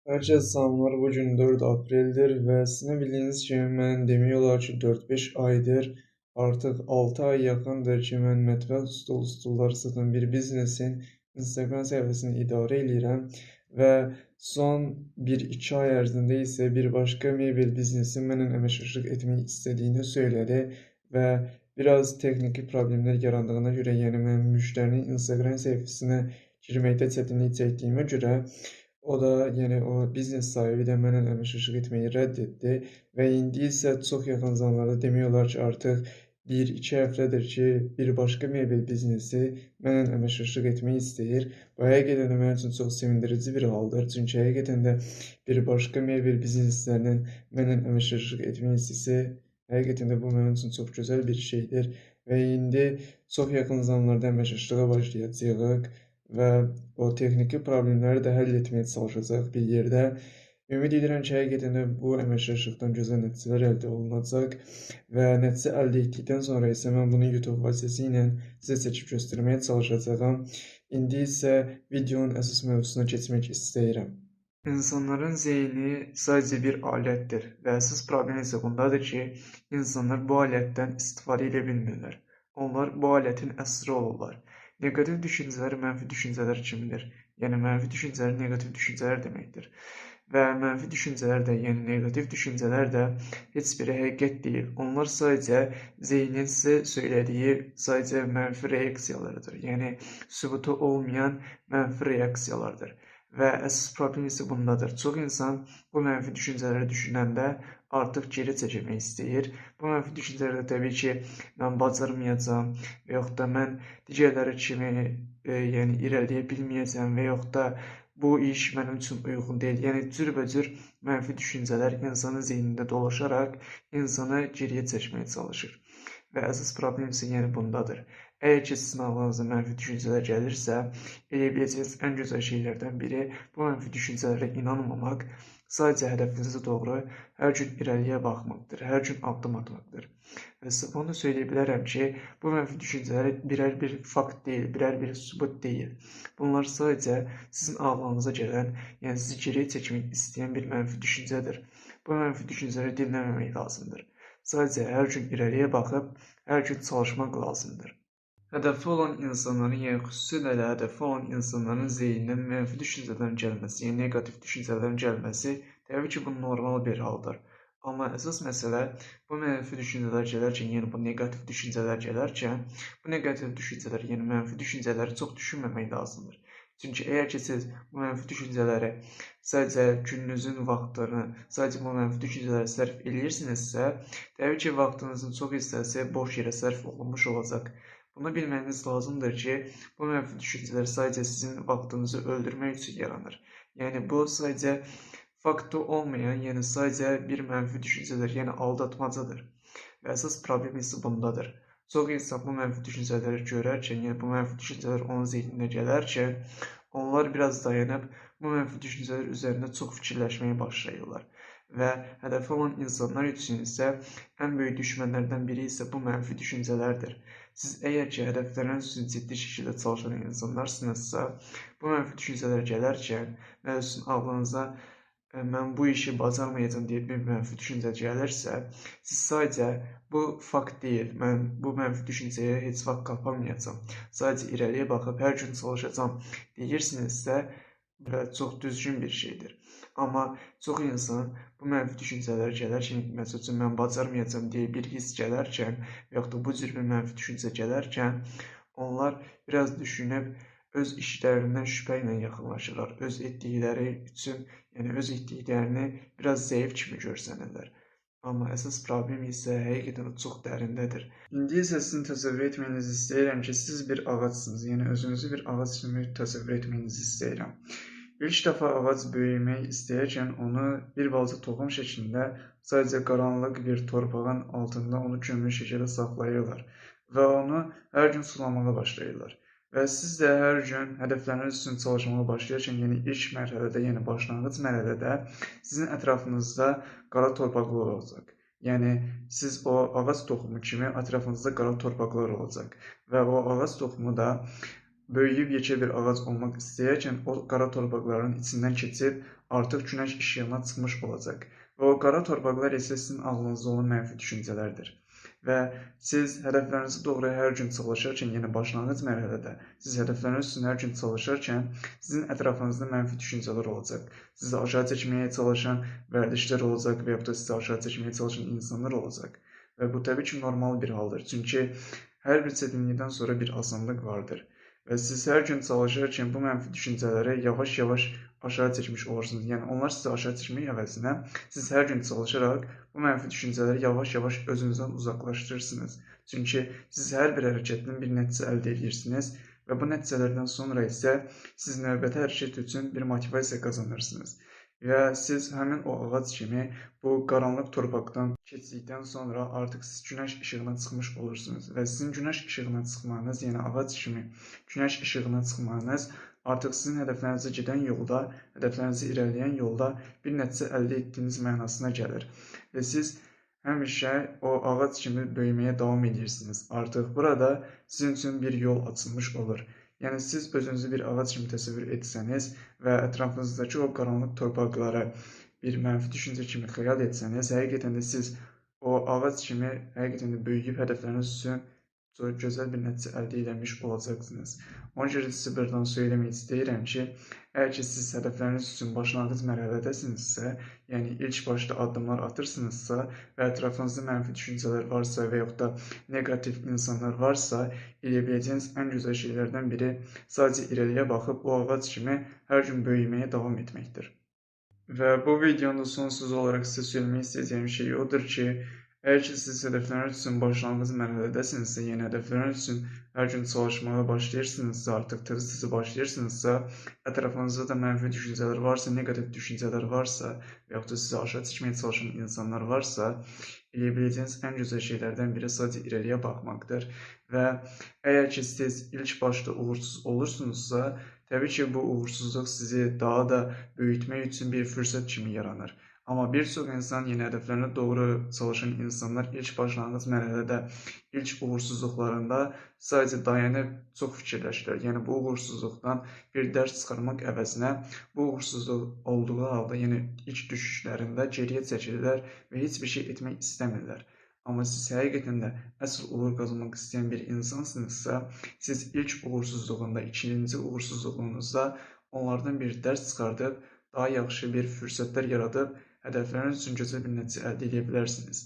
Herkese selamlar. Bugün 4 April'dir ve sizin bildiğiniz gibi mən demək olar ki 4-5 aydır, artıq 6 ay yaxındır ki mən mətbəx stulları satan bir biznesin Instagram səhifəsini idarə edirəm və son 1-2 ay ərzində isə bir başqa mebel biznesi mənimlə əməkdaşlıq etmək istədiyini söylədi və biraz texniki problemlər yarandığına görə, yəni mən müştərinin Instagram səhifəsinə girməkdə çətinlik çəkdiyimə görə o da, yəni o biznes sahibi də mənimlə əməkdaşlıq etməyi rədd etdi və indi isə çox yaxın zamanlarda demək olar ki, artıq 1-2 həftədir ki, bir başqa mebel biznesi mənimlə əməkdaşlıq etmək istəyir. Bu həqiqətən də mənim üçün çox sevindirici bir haldır. Çünki həqiqətən də bir başqa mebel bizneslərinin mənimlə əməkdaşlıq etmək istəsə, həqiqətən də bu mənim üçün çox gözəl bir şeydir və indi çox yaxın zamanlarda əməkdaşlığa başlayacağıq və o texniki problemləri də həll etməyə çalışacaq bir yerdə. Ümid edirəm ki, həqiqətən də bu əməkdaşlıqdan gözəl nəticələr əldə olunacaq və nəticə əldə etdikdən sonra isə mən bunu YouTube vasitəsilə sizə çəkib göstərməyə çalışacağam. İndi isə videonun əsas mövzusuna keçmək istəyirəm. İnsanların zehni sadəcə bir alətdir və əsas problem isə bundadır ki, insanlar bu alətdən istifadə edə bilmirlər. Onlar bu alətin əsiri olurlar. Neqativ düşüncələr mənfi düşüncələr kimidir. Yəni mənfi düşüncələr neqativ düşüncələr deməkdir. Və mənfi düşüncələr də, yəni neqativ düşüncələr də heç biri həqiqət deyil. Onlar sadəcə zehnin sizə söylədiyi sadəcə mənfi reaksiyalarıdır. Yəni sübutu olmayan mənfi reaksiyalardır. Və əsas problem isə bundadır. Çox insan bu mənfi düşüncələri düşünəndə artıq geri çəkilmək istəyir. Bu mənfi düşüncələrdə təbii ki, mən bacarmayacağam və yaxud da mən digərləri kimi yəni irəliləyə bilməyəcəm və yaxud da bu iş mənim üçün uyğun deyil. Yəni cürbəcür mənfi düşüncələr insanın zeynində dolaşaraq insanı geriyə çəkməyə çalışır. Və əsas problem isə yəni bundadır. Əgər ki, sizin ağlınıza mənfi düşüncələr gəlirsə, edə biləcəyiniz ən gözəl şeylərdən biri bu mənfi düşüncələrə inanmamaq, sadəcə hədəfinizə doğru hər gün irəliyə baxmaqdır, hər gün addım atmaqdır. Və sizə bunu da söyləyə bilərəm ki, bu mənfi düşüncələr birər bir fakt deyil, birər bir sübut deyil. Bunlar sadəcə sizin ağlınıza gələn, yəni sizi geriyə çəkmək istəyən bir mənfi düşüncədir. Bu mənfi düşüncələri dinləməmək lazımdır. Sadəcə hər gün irəliyə baxıb, hər gün çalışmaq lazımdır. Hədəfi olan insanların, yəni xüsusilə də hədəfi olan insanların zehninə mənfi düşüncələrin gəlməsi, yəni neqativ düşüncələrin gəlməsi təbii ki, bu normal bir haldır. Amma əsas məsələ bu mənfi düşüncələr gələrkən, yəni bu neqativ düşüncələr gələrkən, bu neqativ düşüncələr, yəni mənfi düşüncələri çox düşünməmək lazımdır. Çünki əgər ki, siz bu mənfi düşüncələri sadəcə gününüzün vaxtlarını, sadəcə bu mənfi düşüncələri sərf eləyirsinizsə, təbii ki, vaxtınızın çox hissəsi boş yerə sərf olunmuş olacaq. Bunu bilməyiniz lazımdır ki, bu mənfi düşüncələr sadəcə sizin vaxtınızı öldürmək üçün yaranır. Yəni, bu sadəcə faktı olmayan, yəni sadəcə bir mənfi düşüncədir, yəni aldatmacadır. Və əsas problem isə bundadır. Çox insan bu mənfi düşüncələri görərkən, yəni bu mənfi düşüncələr onun zehninə gələrkən, onlar biraz dayanıb bu mənfi düşüncələr üzərində çox fikirləşməyə başlayırlar. Və hədəfi olan insanlar üçün isə ən böyük düşmənlərdən biri isə bu mənfi düşüncələrdir. Siz əgər ki, hədəfləriniz üçün ciddi şəkildə çalışan insanlarsınızsa, bu mənfi düşüncələr gələrkən və sizin ağlınıza mən bu işi bacarmayacağam deyə bir mənfi düşüncə gəlirsə, siz sadəcə bu fakt deyil, mən bu mənfi düşüncəyə heç vaxt qapanmayacağam, sadəcə irəliyə baxıb hər gün çalışacağam deyirsinizsə, bu çox düzgün bir şeydir. Amma çox insan bu mənfi düşüncələr gələrkən, məsəl üçün mən bacarmayacağam deyə bir hiss gələrkən və yaxud da bu cür bir mənfi düşüncə gələrkən, onlar biraz düşünüb öz işlərindən şübhə ilə yaxınlaşırlar. Öz etdikləri üçün, yəni öz etdiklərini biraz zəif kimi görsənirlər. Amma əsas problem isə həqiqətən çox dərindədir. İndi isə sizin təsəvvür etməyinizi istəyirəm ki, siz bir ağacsınız, yəni özünüzü bir ağac kimi təsəvvür etməyinizi istəyirəm. İlk dəfə ağac böyümək istəyərkən onu bir balaca toxum şəklində sadəcə qaranlıq bir torpağın altında onu gömülü şəkildə saxlayırlar və onu hər gün sulamağa başlayırlar. Və siz də hər gün hədəfləriniz üçün çalışmağa başlayarkən, yəni ilk mərhələdə, yəni başlanğıc mərhələdə sizin ətrafınızda qara torpaqlar olacaq. Yəni siz o ağac toxumu kimi ətrafınızda qara torpaqlar olacaq və o ağac toxumu da böyüyüb yekə bir ağac olmaq istəyərkən o qara torpaqların içindən keçib artıq günəş işığına çıxmış olacaq. Və o qara torpaqlar isə sizin ağlınızda olan mənfi düşüncələrdir. Və siz hədəflərinizi doğru hər gün çalışarkən, yəni başlanğıc mərhələdə siz hədəfləriniz üçün hər gün çalışarkən sizin ətrafınızda mənfi düşüncələr olacaq. Sizi aşağı çəkməyə çalışan vərdişlər olacaq və yaxud da sizi aşağı çəkməyə çalışan insanlar olacaq. Və bu təbii ki, normal bir haldır. Çünki hər bir çətinlikdən sonra bir asanlıq vardır. Və siz hər gün çalışarkən bu mənfi düşüncələri yavaş-yavaş aşağı çəkmiş olursunuz. Yəni onlar sizi aşağı çəkmək əvəzinə siz hər gün çalışaraq bu mənfi düşüncələri yavaş-yavaş özünüzdən uzaqlaşdırırsınız. Çünki siz hər bir hərəkətdən bir nəticə əldə edirsiniz və bu nəticələrdən sonra isə siz növbəti hərəkət üçün bir motivasiya qazanırsınız. Və siz həmin o ağac kimi bu qaranlıq torpaqdan keçdikdən sonra artıq siz günəş işığına çıxmış olursunuz və sizin günəş işığına çıxmanız, yəni ağac kimi günəş işığına çıxmanız artıq sizin hədəflərinizə gedən yolda, hədəflərinizə irəliləyən yolda bir nəticə əldə etdiyiniz mənasına gəlir. Və siz həmişə o ağac kimi böyüməyə davam edirsiniz. Artıq burada sizin üçün bir yol açılmış olur. Yəni siz özünüzü bir ağac kimi təsəvvür etsəniz və ətrafınızdakı o qaranlıq torpaqları bir mənfi düşüncə kimi xəyal etsəniz, həqiqətən də siz o ağac kimi həqiqətən də böyüyüb hədəfləriniz üçün çox gözəl bir nəticə əldə etmiş olacaqsınız. Ona görə sizə buradan söyləmək istəyirəm ki, əgər ki siz hədəfləriniz üçün başlanğıc mərhələdəsinizsə, yəni ilk başda addımlar atırsınızsa və ətrafınızda mənfi düşüncələr varsa və yaxud da neqativ insanlar varsa, edə biləcəyiniz ən gözəl şeylərdən biri sadəcə irəliyə baxıb o ağac kimi hər gün böyüməyə davam etməkdir. Və bu videonun son sözü olaraq sizə söyləmək istəyəcəyim şey odur ki, əgər ki siz hədəfləriniz üçün başlanğıc mərhələdəsinizsə, yəni hədəfləriniz üçün hər gün çalışmağa başlayırsınızsa, artıq tez-tez başlayırsınızsa, ətrafınızda da mənfi düşüncələr varsa, neqativ düşüncələr varsa və yaxud da sizi aşağı çəkməyə çalışan insanlar varsa, edə biləcəyiniz ən gözəl şeylərdən biri sadəcə irəliyə baxmaqdır. Və əgər ki siz ilk başda uğursuz olursunuzsa, təbii ki bu uğursuzluq sizi daha da böyütmək üçün bir fürsət kimi yaranır. Amma bir çox insan, yəni hədəflərinə doğru çalışan insanlar ilk başlanğıc mərhələdə, ilk uğursuzluqlarında sadəcə dayanıb çox fikirləşirlər. Yəni bu uğursuzluqdan bir dərs çıxarmaq əvəzinə bu uğursuzluq olduğu halda, yəni ilk düşüşlərində geriyə çəkilirlər və heç bir şey etmək istəmirlər. Amma siz həqiqətən də əsl uğur qazanmaq istəyən bir insansınızsa, siz ilk uğursuzluğunda, ikinci uğursuzluğunuzda onlardan bir dərs çıxardıb, daha yaxşı bir fürsətlər yaradıb, hədəfləriniz üçün gözəl bir nəticə əldə edə bilərsiniz.